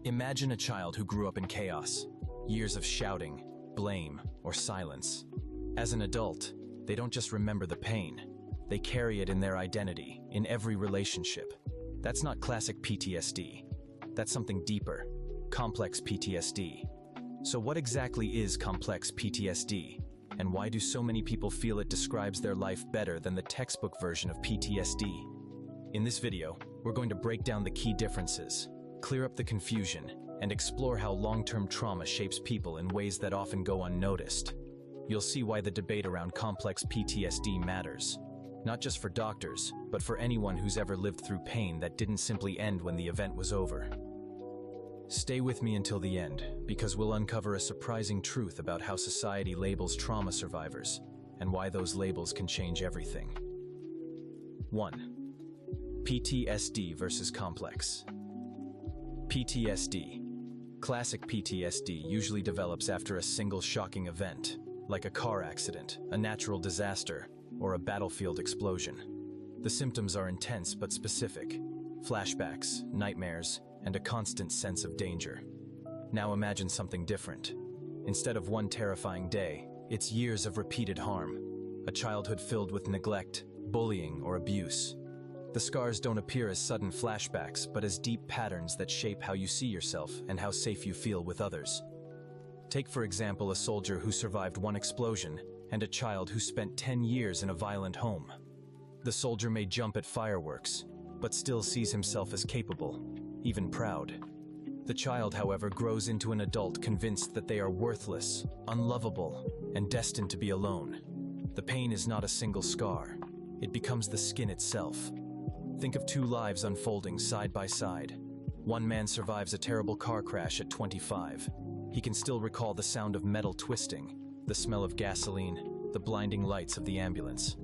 Imagine a child who grew up in chaos, years of shouting, blame, or silence. As an adult, they don't just remember the pain, they carry it in their identity, in every relationship. That's not classic PTSD. That's something deeper, complex PTSD. So what exactly is complex PTSD? And why do so many people feel it describes their life better than the textbook version of PTSD? In this video, we're going to break down the key differences, clear up the confusion, and explore how long-term trauma shapes people in ways that often go unnoticed. You'll see why the debate around complex PTSD matters, not just for doctors, but for anyone who's ever lived through pain that didn't simply end when the event was over. Stay with me until the end, because we'll uncover a surprising truth about how society labels trauma survivors, and why those labels can change everything. 1. PTSD versus complex. PTSD. Classic PTSD usually develops after a single shocking event, like a car accident, a natural disaster, or a battlefield explosion. The symptoms are intense but specific: flashbacks, nightmares, and a constant sense of danger. Now imagine something different. Instead of one terrifying day, it's years of repeated harm, a childhood filled with neglect, bullying, or abuse. The scars don't appear as sudden flashbacks, but as deep patterns that shape how you see yourself and how safe you feel with others. Take, for example, a soldier who survived one explosion and a child who spent 10 years in a violent home. The soldier may jump at fireworks, but still sees himself as capable, even proud. The child, however, grows into an adult convinced that they are worthless, unlovable, and destined to be alone. The pain is not a single scar. It becomes the skin itself. Think of two lives unfolding side by side. One man survives a terrible car crash at 25. He can still recall the sound of metal twisting, the smell of gasoline, the blinding lights of the ambulance.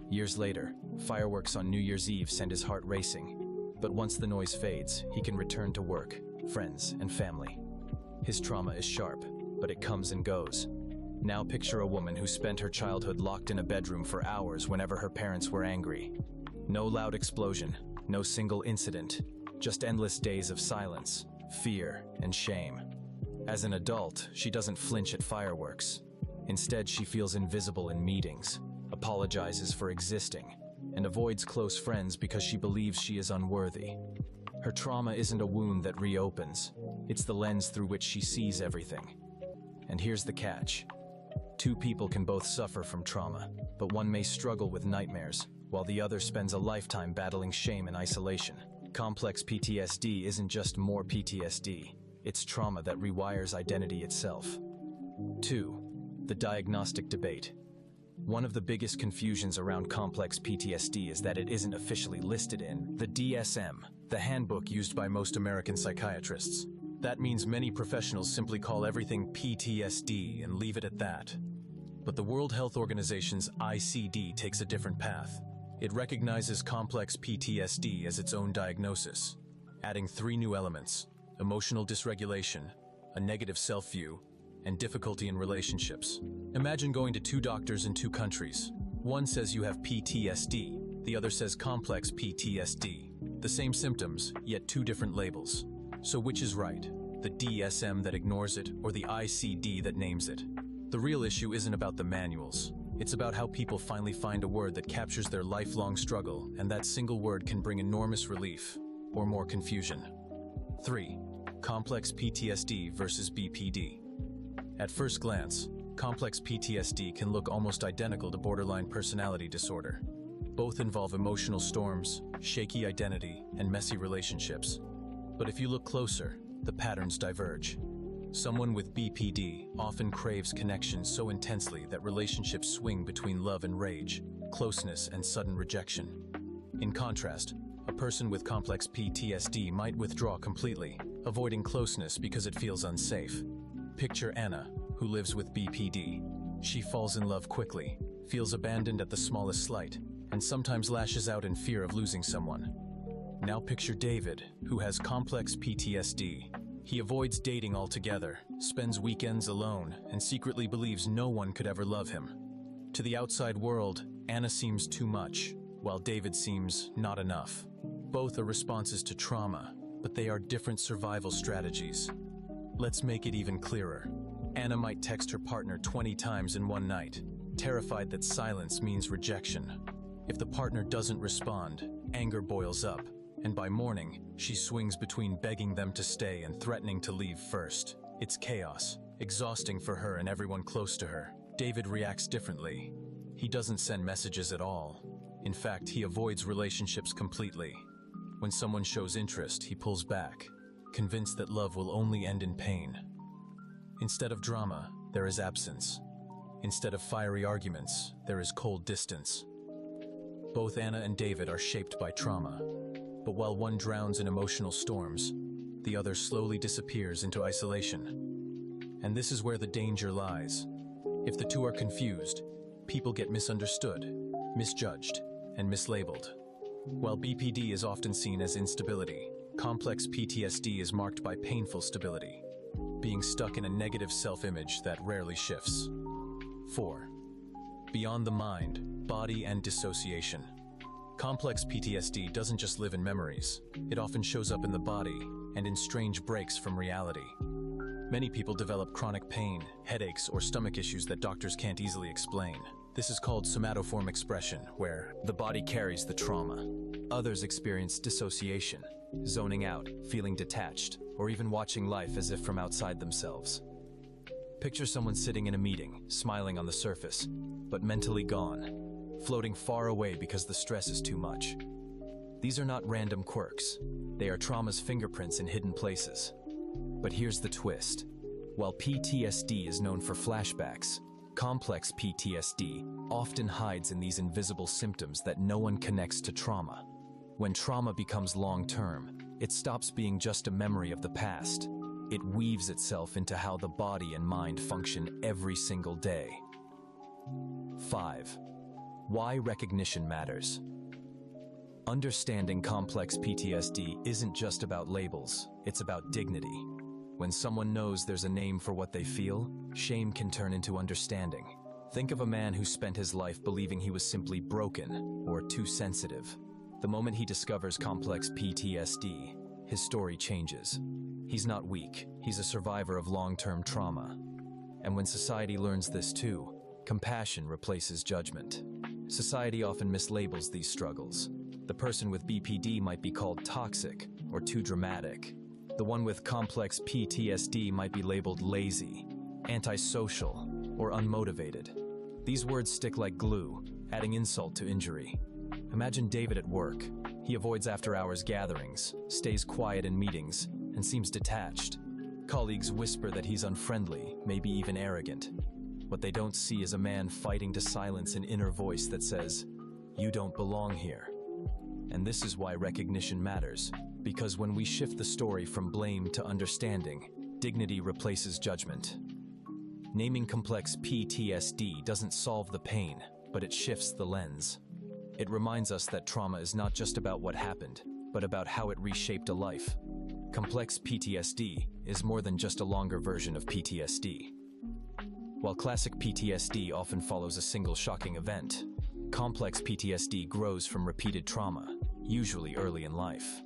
Years later, fireworks on New Year's Eve send his heart racing. But once the noise fades, he can return to work, friends, and family. His trauma is sharp, but it comes and goes. Now picture a woman who spent her childhood locked in a bedroom for hours whenever her parents were angry. No loud explosion, no single incident, just endless days of silence, fear, and shame. As an adult, she doesn't flinch at fireworks. Instead, she feels invisible in meetings, apologizes for existing, and avoids close friends because she believes she is unworthy. Her trauma isn't a wound that reopens, it's the lens through which she sees everything. And here's the catch. Two people can both suffer from trauma, but one may struggle with nightmares, while the other spends a lifetime battling shame and isolation. Complex PTSD isn't just more PTSD, it's trauma that rewires identity itself. 2. The diagnostic debate. One of the biggest confusions around complex PTSD is that it isn't officially listed in the DSM, the handbook used by most American psychiatrists. That means many professionals simply call everything PTSD and leave it at that. But the World Health Organization's ICD takes a different path. It recognizes complex PTSD as its own diagnosis, adding 3 new elements: emotional dysregulation, a negative self-view, and difficulty in relationships. Imagine going to 2 doctors in 2 countries. One says you have PTSD, the other says complex PTSD. The same symptoms, yet 2 different labels. So which is right? The DSM that ignores it, or the ICD that names it? The real issue isn't about the manuals. It's about how people finally find a word that captures their lifelong struggle, and that single word can bring enormous relief, or more confusion. 3. Complex PTSD versus BPD. At first glance, complex PTSD can look almost identical to borderline personality disorder. Both involve emotional storms, shaky identity, and messy relationships. But if you look closer, the patterns diverge. Someone with BPD often craves connection so intensely that relationships swing between love and rage, closeness and sudden rejection. In contrast, a person with complex PTSD might withdraw completely, avoiding closeness because it feels unsafe. Picture Anna, who lives with BPD. She falls in love quickly, feels abandoned at the smallest slight, and sometimes lashes out in fear of losing someone. Now picture David, who has complex PTSD. He avoids dating altogether, spends weekends alone, and secretly believes no one could ever love him. To the outside world, Anna seems too much, while David seems not enough. Both are responses to trauma, but they are different survival strategies. Let's make it even clearer. Anna might text her partner 20 times in one night, terrified that silence means rejection. If the partner doesn't respond, anger boils up, and by morning, she swings between begging them to stay and threatening to leave first. It's chaos, exhausting for her and everyone close to her. David reacts differently. He doesn't send messages at all. In fact, he avoids relationships completely. When someone shows interest, he pulls back, convinced that love will only end in pain. Instead of drama, there is absence. Instead of fiery arguments, there is cold distance. Both Anna and David are shaped by trauma. But while one drowns in emotional storms, the other slowly disappears into isolation. And this is where the danger lies. If the two are confused, people get misunderstood, misjudged, and mislabeled. While BPD is often seen as instability, complex PTSD is marked by painful stability, being stuck in a negative self-image that rarely shifts. 4. Beyond the mind, body, and dissociation. Complex PTSD doesn't just live in memories. It often shows up in the body and in strange breaks from reality. Many people develop chronic pain, headaches, or stomach issues that doctors can't easily explain. This is called somatoform expression, where the body carries the trauma. Others experience dissociation, zoning out, feeling detached, or even watching life as if from outside themselves. Picture someone sitting in a meeting, smiling on the surface, but mentally gone, floating far away because the stress is too much. These are not random quirks. They are trauma's fingerprints in hidden places. But here's the twist. While PTSD is known for flashbacks, complex PTSD often hides in these invisible symptoms that no one connects to trauma. When trauma becomes long-term, it stops being just a memory of the past. It weaves itself into how the body and mind function every single day. 5. Why recognition matters. Understanding complex PTSD isn't just about labels, it's about dignity. When someone knows there's a name for what they feel, shame can turn into understanding. Think of a man who spent his life believing he was simply broken or too sensitive. The moment he discovers complex PTSD, his story changes. He's not weak, he's a survivor of long-term trauma. And when society learns this too, compassion replaces judgment. Society often mislabels these struggles. The person with BPD might be called toxic or too dramatic. The one with complex PTSD might be labeled lazy, antisocial, or unmotivated. These words stick like glue, adding insult to injury. Imagine David at work. He avoids after-hours gatherings, stays quiet in meetings, and seems detached. Colleagues whisper that he's unfriendly, maybe even arrogant. What they don't see is a man fighting to silence an inner voice that says, "You don't belong here." And this is why recognition matters, because when we shift the story from blame to understanding, dignity replaces judgment. Naming complex PTSD doesn't solve the pain, but it shifts the lens. It reminds us that trauma is not just about what happened, but about how it reshaped a life. Complex PTSD is more than just a longer version of PTSD. While classic PTSD often follows a single shocking event, complex PTSD grows from repeated trauma, usually early in life.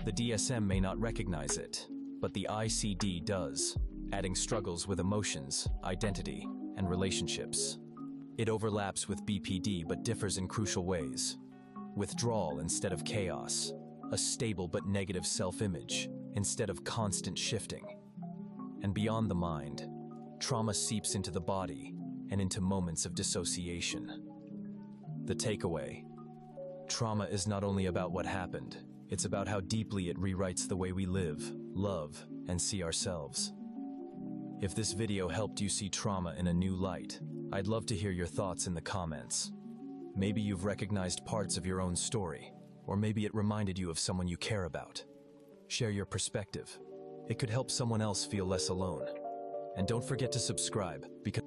The DSM may not recognize it, but the ICD does, adding struggles with emotions, identity, and relationships. It overlaps with BPD but differs in crucial ways. Withdrawal instead of chaos, a stable but negative self-image instead of constant shifting. And beyond the mind, trauma seeps into the body and into moments of dissociation. The takeaway: trauma is not only about what happened, it's about how deeply it rewrites the way we live, love, and see ourselves. If this video helped you see trauma in a new light, I'd love to hear your thoughts in the comments. Maybe you've recognized parts of your own story, or maybe it reminded you of someone you care about. Share your perspective. It could help someone else feel less alone. And don't forget to subscribe, because